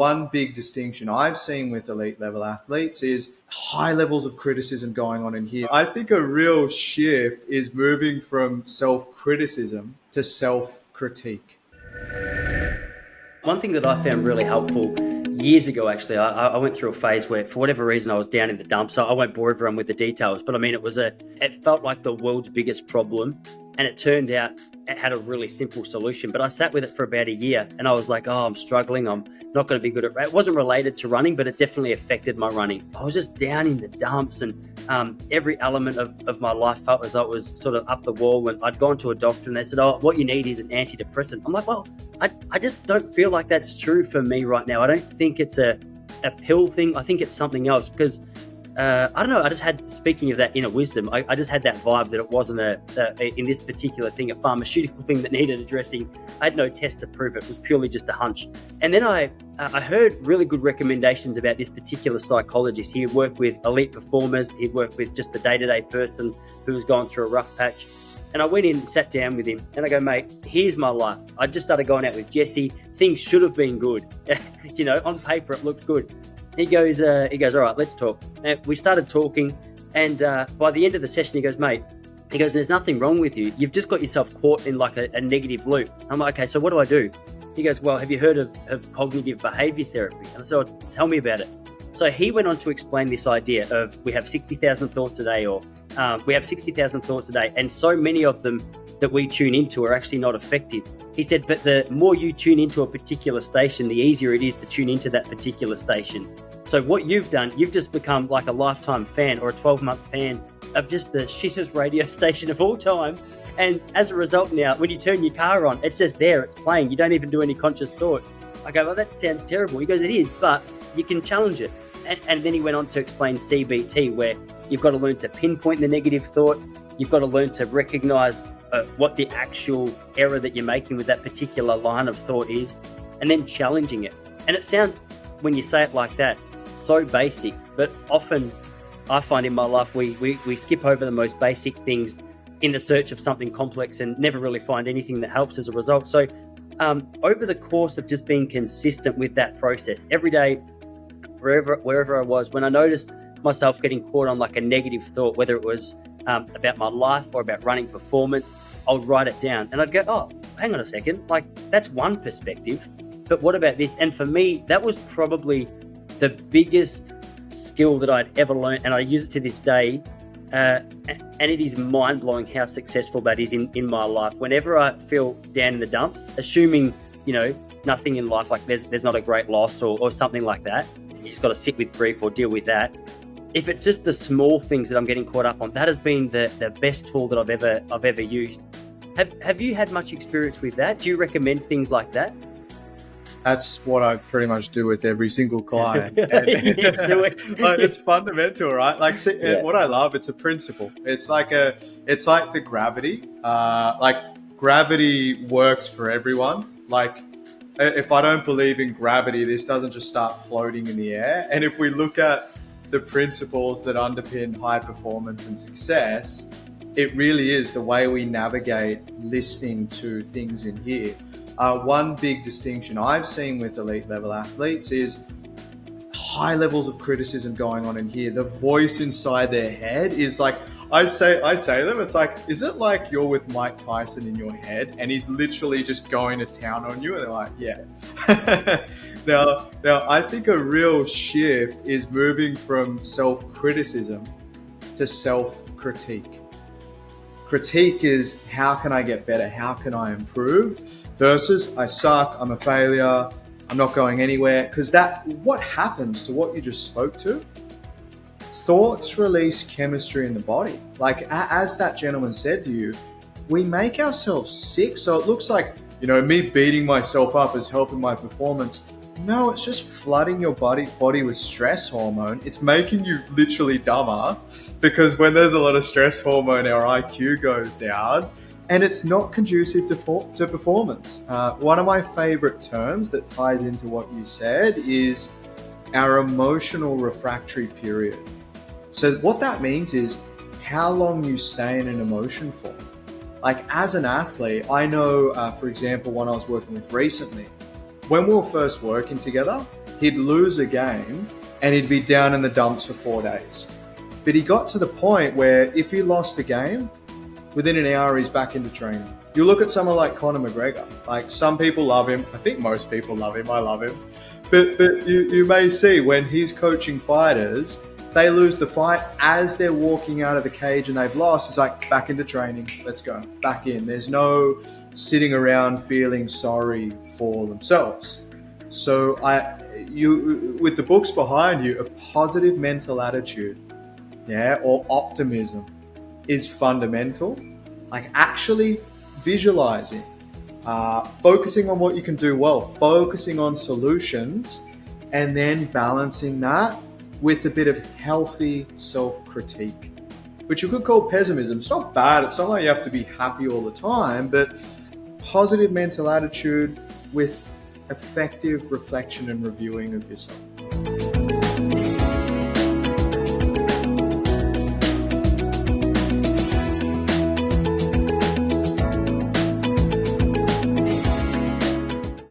One big distinction I've seen with elite level athletes is high levels of criticism going on in here. I think a real shift is moving from self-criticism to self-critique. One thing that I found really helpful years ago, actually, I went through a phase where, for whatever reason, I was down in the dumps. So I won't bore everyone with the details, but I mean, it felt like the world's biggest problem, and it turned out it had a really simple solution. But I sat with it for about a year, and I was like, "Oh, I'm struggling. I'm not going to be good at." It wasn't related to running, but it definitely affected my running. I was just down in the dumps, and every element of my life felt as though it was sort of up the wall. And I'd gone to a doctor, and they said, "Oh, what you need is an antidepressant." I'm like, "Well, I just don't feel like that's true for me right now. I don't think it's a pill thing. I think it's something else." Because I don't know. I just had, speaking of that inner wisdom, I just had that vibe that it wasn't in this particular thing, a pharmaceutical thing that needed addressing. I had no test to prove it. It was purely just a hunch. And then I heard really good recommendations about this particular psychologist. He would work with elite performers. He'd work with just the day-to-day person who was going through a rough patch. And I went in and sat down with him, and I go, "Mate, here's my life. I just started going out with Jesse. Things should have been good. On paper it looked good." He goes, "All right, let's talk." And we started talking, and by the end of the session, he goes, "Mate," he goes, "there's nothing wrong with you. You've just got yourself caught in like a negative loop." I'm like, "Okay, so what do I do?" He goes, "Well, have you heard of cognitive behavior therapy?" And I said, "Oh, tell me about it." So he went on to explain this idea of we have 60,000 thoughts a day, or we have 60,000 thoughts a day, and so many of them that we tune into are actually not effective. He said, but the more you tune into a particular station, the easier it is to tune into that particular station. So what you've done, you've just become like a lifetime fan or a 12-month fan of just the shittest radio station of all time. And as a result now, when you turn your car on, it's just there, it's playing. You don't even do any conscious thought. I go, "Well, that sounds terrible." He goes, "It is, but you can challenge it." And then he went on to explain CBT, where you've got to learn to pinpoint the negative thought. You've got to learn to recognize what the actual error that you're making with that particular line of thought is, and then challenging it. And it sounds, when you say it like that, so basic, but often I find in my life we skip over the most basic things in the search of something complex and never really find anything that helps as a result. So over the course of just being consistent with that process, every day, wherever I was, when I noticed myself getting caught on like a negative thought, whether it was about my life or about running performance, I would write it down and I'd go, "Oh, hang on a second, like that's one perspective, but what about this?" And for me, that was probably the biggest skill that I'd ever learned, and I use it to this day. And it is mind-blowing how successful that is in my life. Whenever I feel down in the dumps, assuming nothing in life, like there's not a great loss or something like that, you just got to sit with grief or deal with that. If it's just the small things that I'm getting caught up on, that has been the best tool that I've ever used. Have you had much experience with that? Do you recommend things like that? That's what I pretty much do with every single client. It's fundamental, right? What I love, it's a principle. It's like the gravity. Gravity works for everyone. Like, if I don't believe in gravity, this doesn't just start floating in the air. And if we look at the principles that underpin high performance and success, it really is the way we navigate listening to things in here. One big distinction I've seen with elite level athletes is high levels of criticism going on in here. The voice inside their head is like, I say to them, it's like, is it like you're with Mike Tyson in your head and he's literally just going to town on you? And they're like, yeah. Now, I think a real shift is moving from self-criticism to self-critique. Critique is, how can I get better? How can I improve? Versus, I suck, I'm a failure, I'm not going anywhere. Because what happens to what you just spoke to? Thoughts release chemistry in the body. Like, as that gentleman said to you, we make ourselves sick. So it looks like, me beating myself up is helping my performance. No, it's just flooding your body with stress hormone. It's making you literally dumber, because when there's a lot of stress hormone, our IQ goes down. And it's not conducive to performance. One of my favorite terms that ties into what you said is our emotional refractory period. So what that means is how long you stay in an emotion for. Like, as an athlete, I know, for example, one I was working with recently, when we were first working together, he'd lose a game and he'd be down in the dumps for 4 days. But he got to the point where if he lost a game, within an hour he's back into training. You look at someone like Conor McGregor. Like, some people love him. I think most people love him. I love him. But you may see when he's coaching fighters, if they lose the fight, as they're walking out of the cage and they've lost, it's like, back into training. Let's go. Back in. There's no sitting around feeling sorry for themselves. So with the books behind you, a positive mental attitude, or optimism is fundamental. Like, actually visualizing, focusing on what you can do well, focusing on solutions, and then balancing that with a bit of healthy self-critique, which you could call pessimism. It's not bad. It's not like you have to be happy all the time, but positive mental attitude with effective reflection and reviewing of yourself.